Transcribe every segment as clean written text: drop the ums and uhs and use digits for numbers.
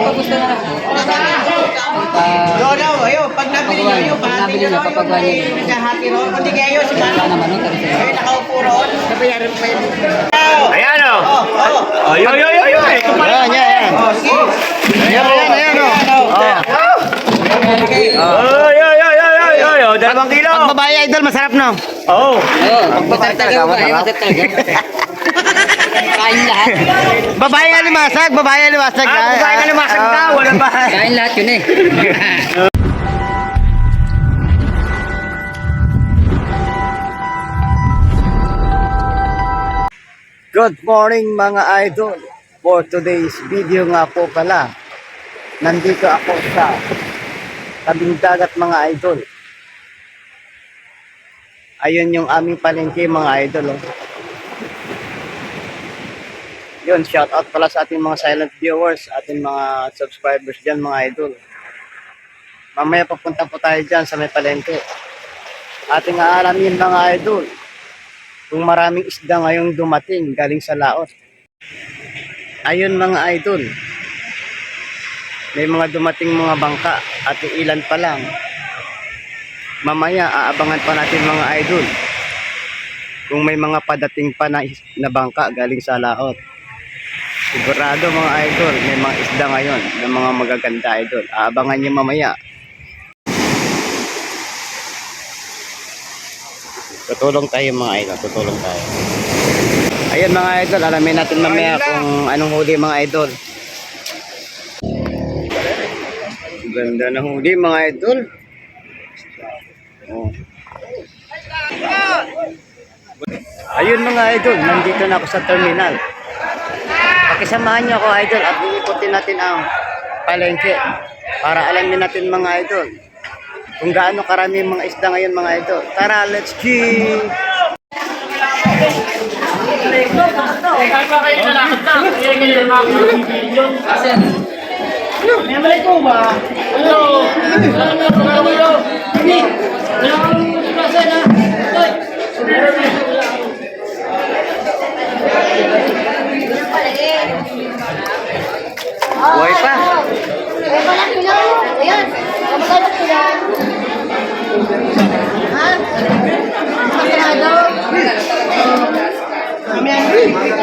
pag gusto na lang. Ayun, pag nabili nyo, ayun, pahati nyo ron, yung may naghahati ron. Kundi kayo, si Manong. Ayun, nakaupo ron. Nabayaran pa yun. Ayan o. Oh. Yo. Yan. Ayan, Yo. 2 kilo. Pag babae, idol, masarap, no? Oo. Masarap talaga. Masarap talaga. Kain lahat. Babae nga limasag. Babae ka lumasag na. Wala ba? Kain lahat yun eh. Good morning mga idol. For today's video nga po pala, nandito ako sa tabing dagat mga idol. Ayun yung aming palengke mga idol. Yun, shout out pala sa ating mga silent viewers, ating mga subscribers dyan mga idol. Mamaya papunta po tayo dyan sa may palengke. Ating aalamin mga idol kung maraming isda ngayong dumating galing sa laot. Ayun mga idol, may mga dumating mga bangka at ilan pa lang. Mamaya aabangan pa natin mga idol kung may mga padating pa na bangka galing sa laot. Sigurado mga idol, may mga isda ngayon ng mga magaganda idol. Aabangan nyo mamaya. Tutulong tayo mga idol, tutulong tayo. Ayun mga idol, alamin natin mamaya kung anong huli mga idol. Ganda ng huli mga idol. Oh. Ayun mga idol, nandito na ako sa terminal. Pakisamahan niyo ako idol at iikutin natin ang palengke para alamin natin mga idol kung gaano karami mga isda ngayon mga idol. Tara, let's go! Buhay pa. Ayan. Kamagalat sila. Ha? Masarado.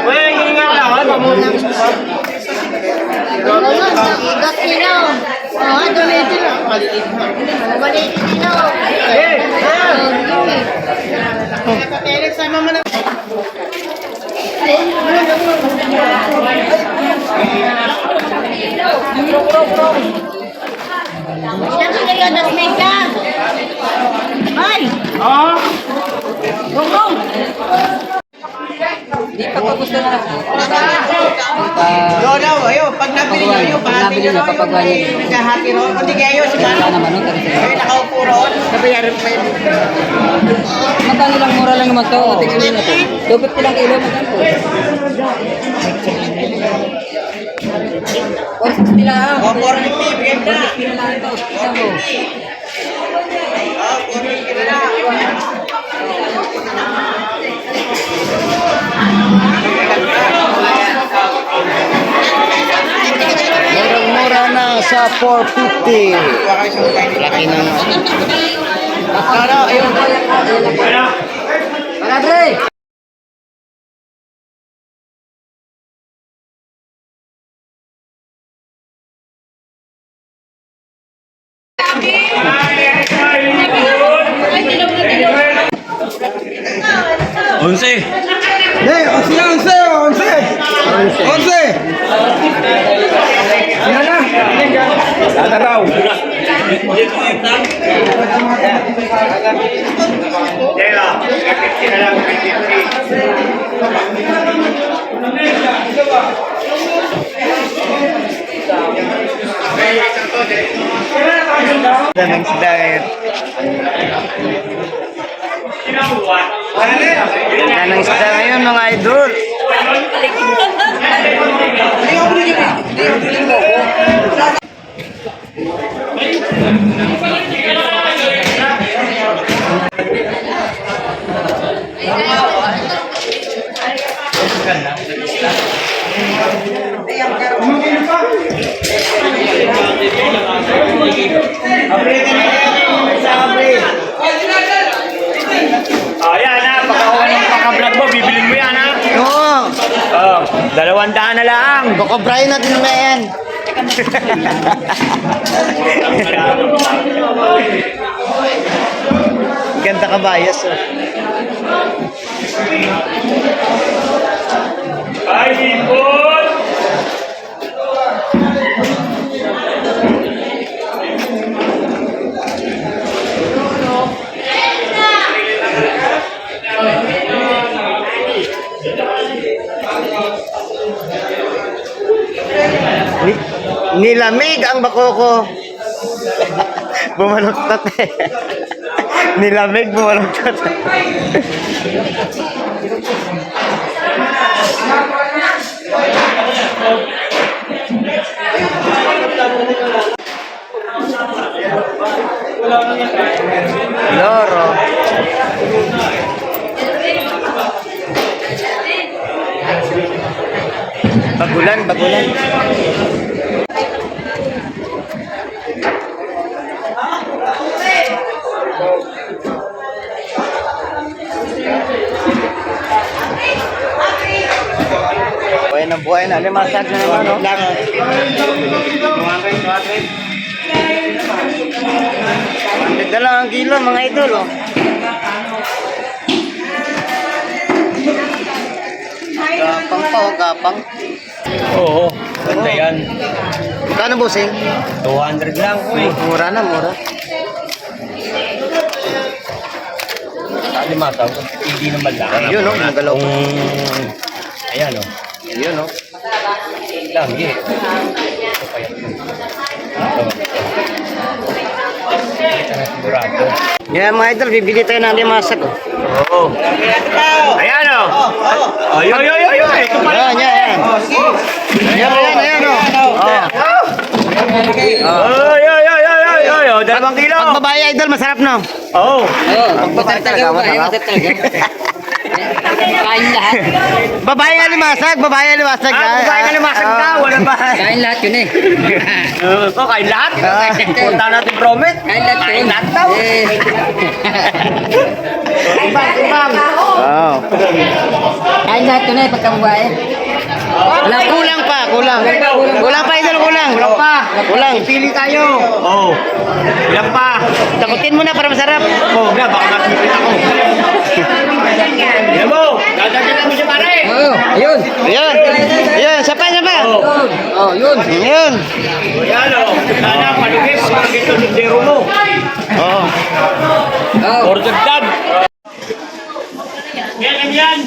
Uy, hihinga ka lang. Igat sila. Oo, dumito na. Maliit sila. Siyempre kayo, nasmig ka. Ay! Oo. Gong! Di pag gusto na lang. Ayun, pag nabili nyo, ayun, pahati nyo ron, yung may naghahati ron. Kundi kayo, si Manong. Ayun, nakaupo ron. Nabayaran pa yun. Magkano lang, mura lang naman to. Tingnan na to. 250 lang kilo. Magkano po? 460 lang. O, 450, bigyan na. 450 lang ito. Tingnan mo. O, 450 na. Murang-mura na sa 450. Laki ng ayun. Padre! Onse. Hey, 11. Sana raw. Daming sila Daming isda ngayon mga idol. Ayan ha, pagka-vlog mo, bibilin mo yan ha. Oo. Oh, 200 na lang. Baka Brian natin na yan. Ganda ka bias oh. Ay, Ipon! Nilamig ang bakoko. Bumaluktot eh. Nilamig, bumaluktot. Loro. Bagulan, bagulan. Buhay na, limasag na naman, no? Ganda lang ang kilo, mga idol, oh. Gapang pa, oh, gapang. Oo, ganda yan. Kano busing? 200 lang, uy. Mura na, mura. Limasaw, hindi naman lang. Yun, no? Magalaw pa. Ayan, oh. Yun, no? Lang, eh. Sigurado. Yan, mga idol, bibili tayo ng limasag, oh. Oo. Ayan, oh. Ay, ay, ay, ay, ay. Ito pala. Yan, yan, yan. Ayan, oh. Ay, ay, ay, ay, ay, ay, oh. 2 kilo. Pag babae, idol, masarap, no? Oo. Oo, masarap talaga. Masarap talaga. Kain lahat. Babae nga limasag, babae nga limasag. Kumain ka limasag ka, wala ba? Kain lahat yun eh. Kain lahat? Punta natin promet. Kain lahat yun. Kain lahat daw. Eh. Timbang. Oh. Kain lahat yun eh, pagkabubae. Wala, kulang pa, kulang. Kulang pa, idol, kulang. Kulang pa. Kulang. Pili tayo. Oo. Kulang pa. Takutin mo na para masarap. Oo, na, baka nakipit ako. Yan mo, dadagdagan mo siya pare. Oo, ayun. Ayan. Ayan, sapa, sapa. Oh, yun. Ayan. Yan o. Sana palugi pag ito sundero mo. Oh. Oh. Or dagdag. Yan, yan.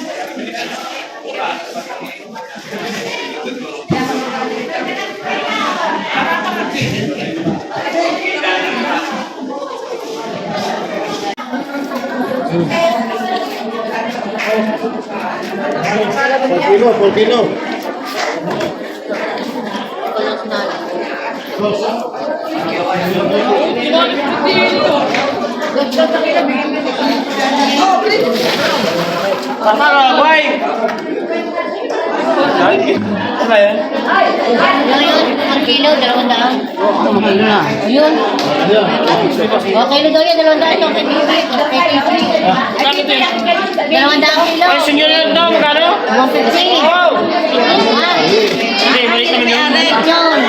Por kilo. Tama ka, boy. Ano ba yan? Ang kilo, 200. Makilo na. Ayun. O, kilo daw yan, 200. Ito, kay Bibi. Kay Bibi. 200 kilo. Ay, sinyo na lang daw, magkano? 150. Wow! Hindi, balik naman yun. Yun.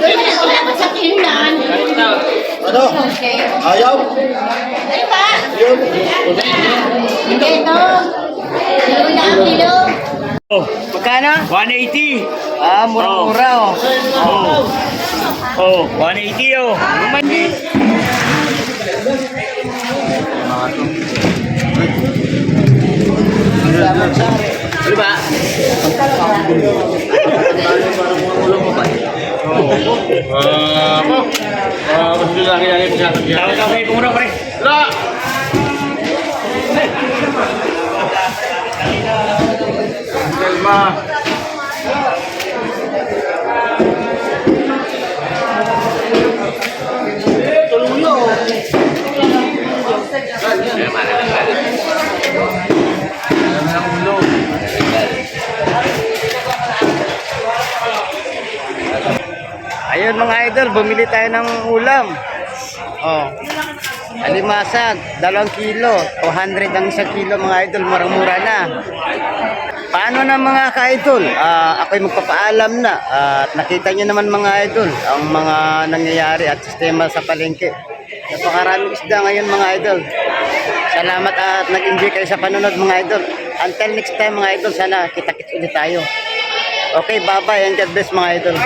Wala pa sa tindahan. Ano? Ayaw? Ano ba? Hindi ito. 200 kilo. Oh, Magkano? 180. Ah, mura-mura, oh. Oh, 180 oh. Ano ba? Tawag ka kayo muna pare. Ayun mga idol, bumili tayo ng ulam. Oh. Alimasag, 2 kilo. 200 ang 1 kilo mga idol, murang-mura na. Paano na mga ka-idol? Ako'y magpapaalam na. At nakita nyo naman mga idol, ang mga nangyayari at sistema sa palengke. Napakaraming isda ngayon mga idol. Salamat at nag-enjoy kayo sa panonood mga idol. Until next time mga idol, sana kita-kits ulit tayo. Okay, bye-bye and God bless mga idol.